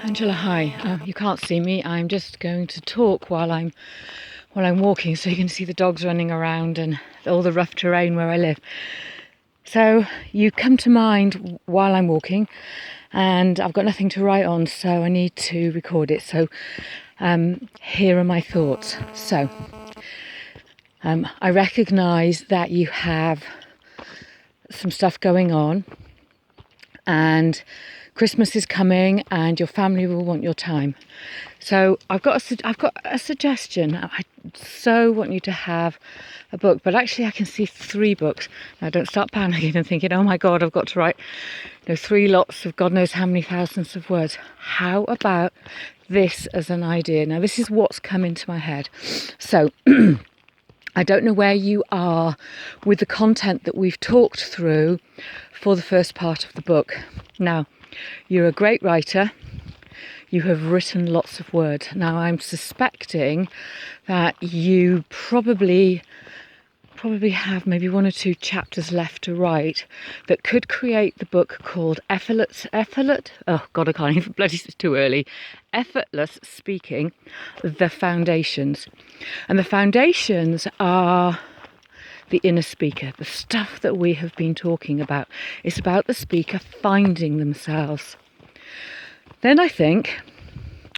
Angela, hi. You can't see me. I'm just going to talk while I'm walking, so you can see the dogs running around and all the rough terrain where I live. So you come to mind while I'm walking, and I've got nothing to write on, so I need to record it. So here are my thoughts. So I recognise that you have some stuff going on, and Christmas is coming and your family will want your time. So I've got a suggestion. I so want you to have a book, but actually I can see 3 books. Now don't start panicking and thinking, oh my God, I've got to write 3 lots of God knows how many thousands of words. How about this as an idea? Now this is what's come into my head. So I don't know where you are with the content that we've talked through for the first part of the book. Now, you're a great writer. You have written lots of words. Now, I'm suspecting that you probably have maybe 1 or 2 chapters left to write that could create the book called Effortless Speaking, The Foundations. And the foundations are the inner speaker, the stuff that we have been talking about. It's about the speaker finding themselves. Then I think,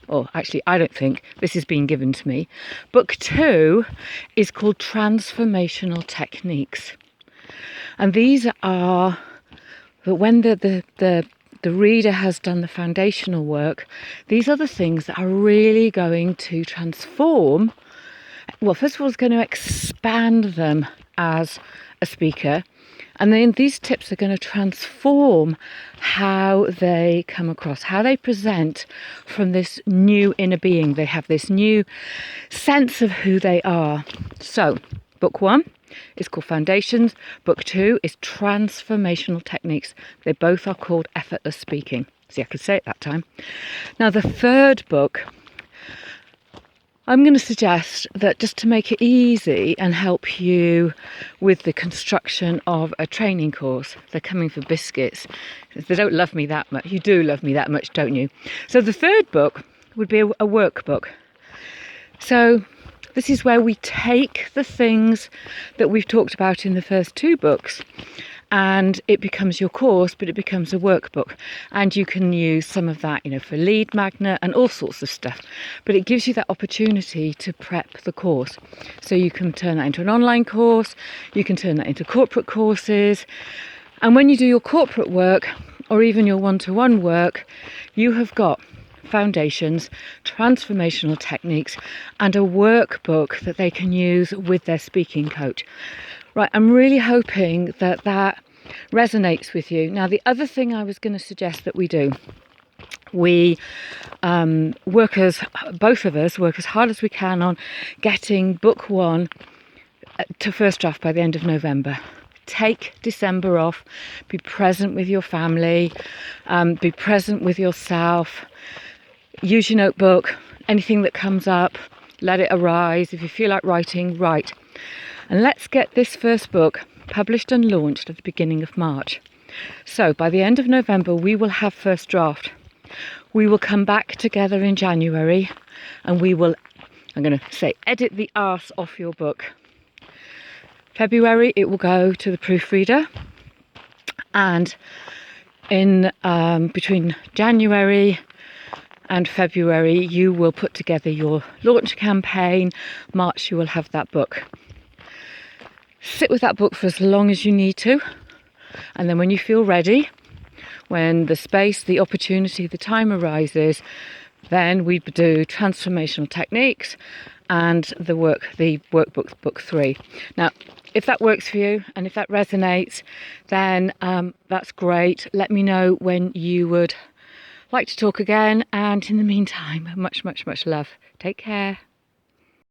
or actually I don't think, this has been given to me. Book 2 is called Transformational Techniques. And these are that when the reader has done the foundational work, these are the things that are really going to transform. Well, first of all, it's going to expand them as a speaker. And then these tips are going to transform how they come across, how they present from this new inner being. They have this new sense of who they are. So, book 1 is called Foundations. Book 2 is Transformational Techniques. They both are called Effortless Speaking. See, I could say it that time. Now, the 3rd book, I'm going to suggest that just to make it easy and help you with the construction of a training course, they're coming for biscuits. They don't love me that much. You do love me that much, don't you? So the 3rd book would be a workbook. So this is where we take the things that we've talked about in the first 2 books, and it becomes your course, but it becomes a workbook. And you can use some of that, for lead magnet and all sorts of stuff. But it gives you that opportunity to prep the course. So you can turn that into an online course, you can turn that into corporate courses. And when you do your corporate work, or even your one-to-one work, you have got foundations, transformational techniques, and a workbook that they can use with their speaking coach. Right, I'm really hoping that resonates with you. Now, the other thing I was going to suggest that we do, both of us work as hard as we can on getting book 1 to first draft by the end of November. Take December off, be present with your family, be present with yourself, use your notebook, anything that comes up, let it arise. If you feel like writing, write. And let's get this first book published and launched at the beginning of March. So by the end of November, we will have first draft. We will come back together in January and we will, I'm going to say, edit the arse off your book. February, it will go to the proofreader. And in between January and February, you will put together your launch campaign. March, you will have that book. Sit with that book for as long as you need to, and then when you feel ready, when the space, the opportunity, the time arises, then we do transformational techniques and the workbook, book 3. Now, if that works for you and if that resonates, then that's great. Let me know when you would like to talk again, and in the meantime, much, much, much love. Take care.